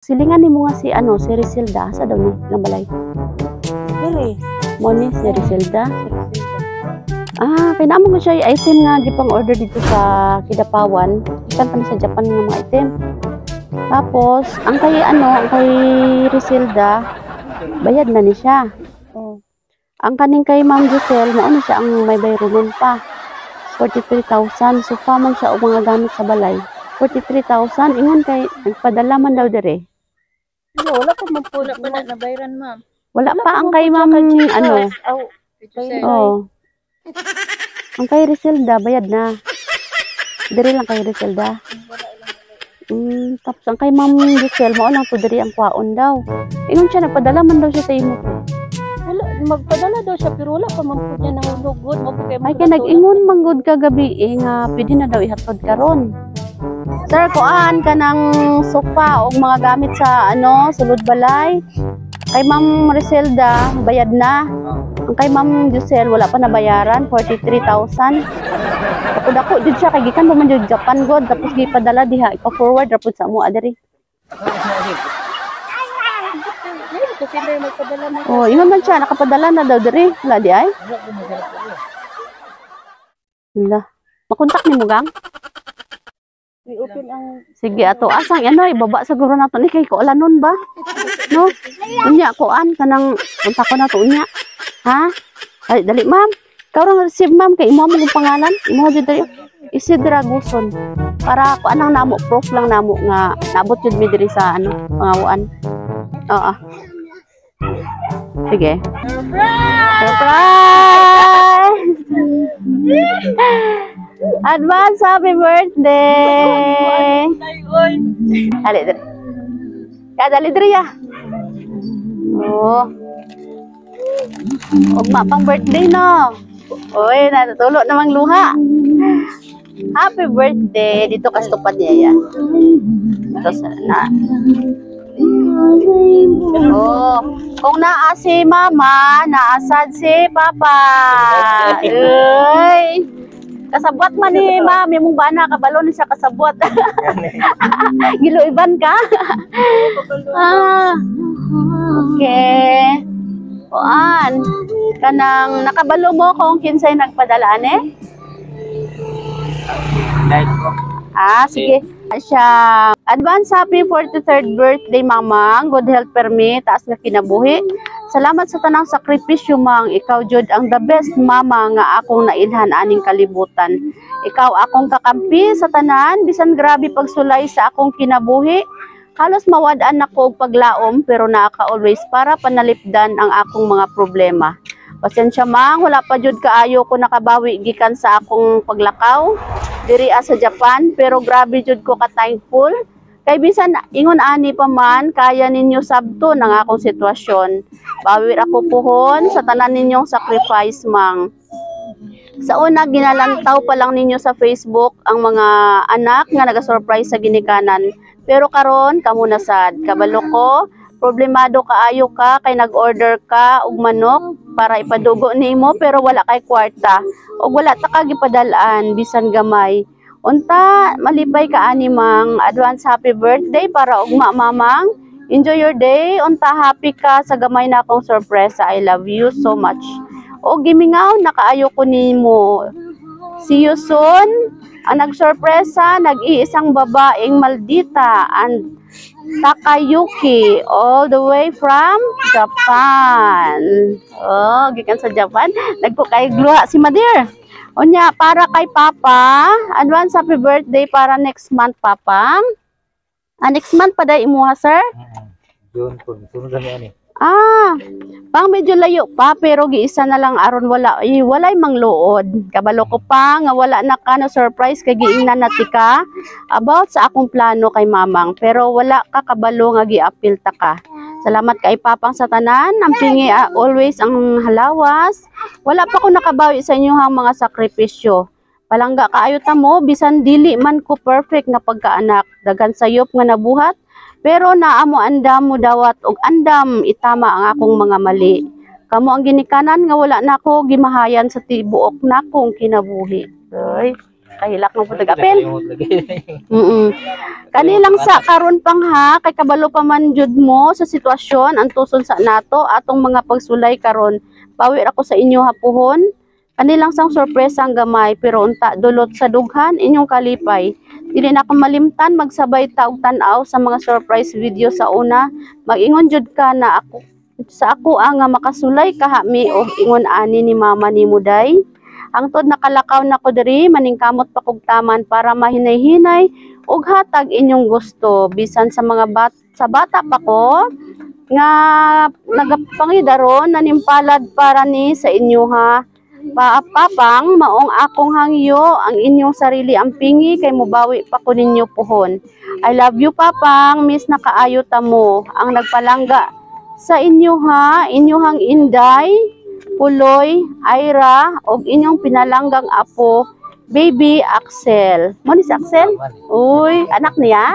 Silingan nimo nga si ano, si Rizelda sa daw ni nga balay. Dili. Mo ni si Rizelda. Kay namo ko siya item nga gipang order dito sa Kidapawan. Ikan pa ni sa Japan nga mga item. Tapos, ang kay Rizelda, bayad na ni siya. Oh. Ang kaning kay Ma'am Giselle, mao na siya ang may bayronon pa. 43,000. So, pa man siya o mga gamit sa balay. 43,000. Ingon kay, nagpadala man daw dire. Wala pa man po na bayran, ma'am. Wala pa ang kay Ma'am, ano. Oh. Ang kay Rizelda, bayad na. Dire lang kay Rizelda. Tapos ang kay Ma'am Giselle, mao lang to dire ang kwaon daw. Ingon siya, nagpadala man daw siya sa imo. Wala, magpadala daw siya, pero wala pa man po niya nahulugod. Ay, kaya nag-ingon manggod ka gabi, nga pwede na daw ihatod karon. Sir, kuan ka ng sofa o mga gamit sa sulod balay. Kay Ma'am Rizelda, bayad na. Ang kay Ma'am Giselle, wala pa nabayaran, 43,000. Kapag ako, dito siya, kay gikan naman dito Japan God, tapos gipadala diha, ipa-forward, rapod sa mo, adari. Oh, ingon man siya, nakapadala na daw diri. Wala di ay? Wala. Makontak ni mo gang? I-open ang... Sige, ato asang ibaba siguro nato ni kay ko alanon ba? No? Unya koan kanang kontak ko nato unya. Ha? Ay, dali ma'am. Ikaw rang receive ma'am kay imo mo pangalan. Imo jud diri. Isidra Guson. Para ko anang namo proof lang namo nga naabot jud mi diri sa pangawaan. Oo. Sige. Surprise! Advance happy birthday! Dali, dali. Dali, dali ya. Oh. Ugma pang birthday no. Oy, natutulo namang luha. Happy birthday. Dito kastupad niya yan. Ito na. Oh, kung naa si mama, naasad si papa. Uy. Kasabot man ni mami mong bana kabalo ni siya kasabot. Giluiban ka? Okay. Kuan. Kanang nakabalo mo kung kinsay nagpadalaan eh? Like po. Sige. Siya. Advance happy 43rd birthday, mama. Good health permi. Taas nga kinabuhi. Salamat sa tanang sakripisyo, mang. Ikaw, jud ang the best, mama, nga akong nailhan aning kalibutan. Ikaw akong kakampi sa tanan. Bisan grabe pagsulay sa akong kinabuhi. Halos mawadaan ako og paglaom, pero naaka always para panalipdan ang akong mga problema. Pasensya mang, wala pa jud kaayo ko nakabawi gikan sa akong paglakaw diri sa Japan, pero grabe jud ko ka thankful kay bisan ingon ani pa man kaya ninyo sabto nang akong sitwasyon. Bawi ako puhon sa tanan ninyong sacrifice, mang. Sa una ginalantaw pa lang ninyo sa Facebook ang mga anak nga naga-surprise sa ginikanan, pero karon kamo na sad kabalo ko. Problemado kaayo ka kay nag-order ka og manok para ipadugo nimo pero wala kay kwarta og wala ta ka gipadalaan bisan gamay. Unta malipay ka ani, mang. Advance happy birthday para ugma, mamang. Enjoy your day. Unta happy ka sa gamay na akong sorpresa. I love you so much. O gimingaw nakaayo ko nimo. See you soon. Ang nagsorpresa, nag-iisang babaeng Maldita and Takayuki, all the way from Japan. Oh, gikan sa Japan. Nagpo kay gluha si Madir. Onya, para kay Papa, advance happy birthday para next month, Papa. Next month pa day imuha, sir? June po, sunod na yan eh. Pang medyo layo pa, pero giisa na lang aron walay mangluod. Kabalo ko pa nga wala na ka na surprise kay giingnan natika about sa akong plano kay mamang, pero wala ka kabalo nga giapil ta ka. Salamat kay Papang sa tanan, ang pingi always ang halawas. Wala pa ko nakabawi sa inyo hang mga sakripisyo. Palangga kaayo ta mo bisan dili man ko perfect nga pagkaanak, dagan sayop nga nabuhat. Pero naamo andam mo dawat og andam itama ang akong mga mali. Kamo ang ginikanan nga wala na ako gimahayan sa tibuok na akong kinabuhi. Ay. Kahilak mo putag apil. Kalimot lagi. Kanilang sa karon pang ha, kay kabalo pa man jud mo sa sitwasyon ang tuson sa nato atong mga pagsulay karon. Pawi ako sa inyo hapuhon. Kanilang sang sorpresa ang gamay pero unta dulot sa dughan inyong kalipay. Dili na ka malimtan magsabay ta og tan-aw sa mga surprise video sa una. Mag-ingon jud ka na ako sa ako nga makasulay kahami og ingon ani ni mama ni Muday. Hangtod nakalakaw na ko diri maningkamot pa kog taman para mahinay-hinay og hatag inyong gusto bisan sa mga bata pa ko nga nagapangidaron nanimpalad para ni sa inyo ha. Papang maong akong hangyo ang inyong sarili ang pingi kay mubawi pa ko ninyo puhon. I love you papang, miss na kaayo ta mo ang nagpalangga sa inyo ha, inyong Inday, Puloy, Ira, og inyong pinalanggang apo, baby Axel. Mo ni si Axel? Uy, anak niya?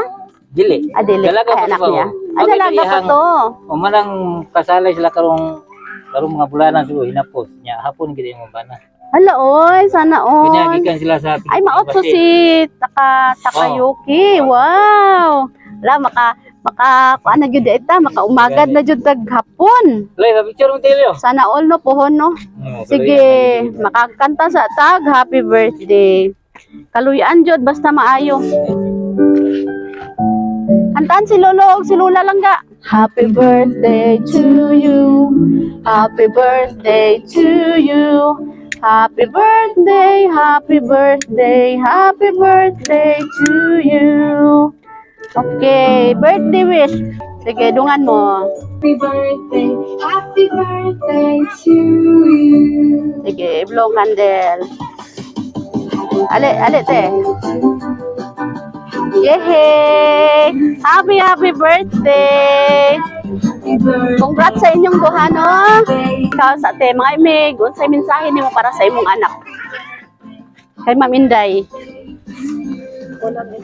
Dili. Dili. Dalaga Ay, pa anak to. niya. Dalaga pa to. Umanang kasalay sila karong mga bulanan siguro hinapos nya hapon gid mo bana. Hala oy, sana on. Pinagikan sila sa Ay maotso si Takayuki. Wow. Wala maka na gyud ita, makaumagad na jud tag hapon. Lay, picture mo tayo. Sana all no pohon no. Sige, makakanta sa tag happy birthday. Kaluyan jud basta maayo. Kantaan si Lolo og si Lula lang ga. Happy birthday to you. Happy birthday to you. Happy birthday, happy birthday, happy birthday to you. Okay, birthday wish. Sige, dungan mo. Happy birthday to you. Sige, blow candle. Ale te. Yehey! Happy birthday! Congrats sa inyong duha, no? Ikaw sa ate, mga imig, unsay mensahe nimo para sa imong anak? Kay Ma'am Inday. Wala may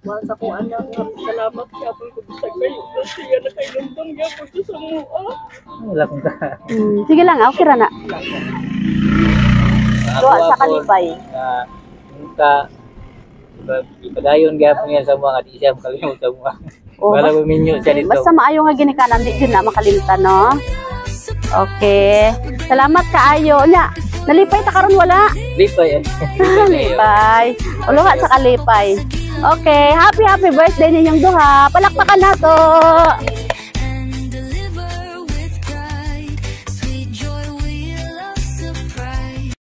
mahal sa kong anak nga salamat siya po ko sa kayo kasi yan na kayo nandang niya po sa mua. Wala kong ka. Sige lang, okay ra na. Doa sa kalipay. Ka ipadayon gyapon niya sa mga di siya makalimot sa mga. Oh, Wala ko minyo siya dito. Basta maayo nga ginikanan, di din na makalimtan, no? Okay. Salamat kaayo. Nya, nalipay ta karon wala. Lipay. Lipay. Uluha sa kalipay. Okay, happy birthday ninyong duha. Palakpakan na to.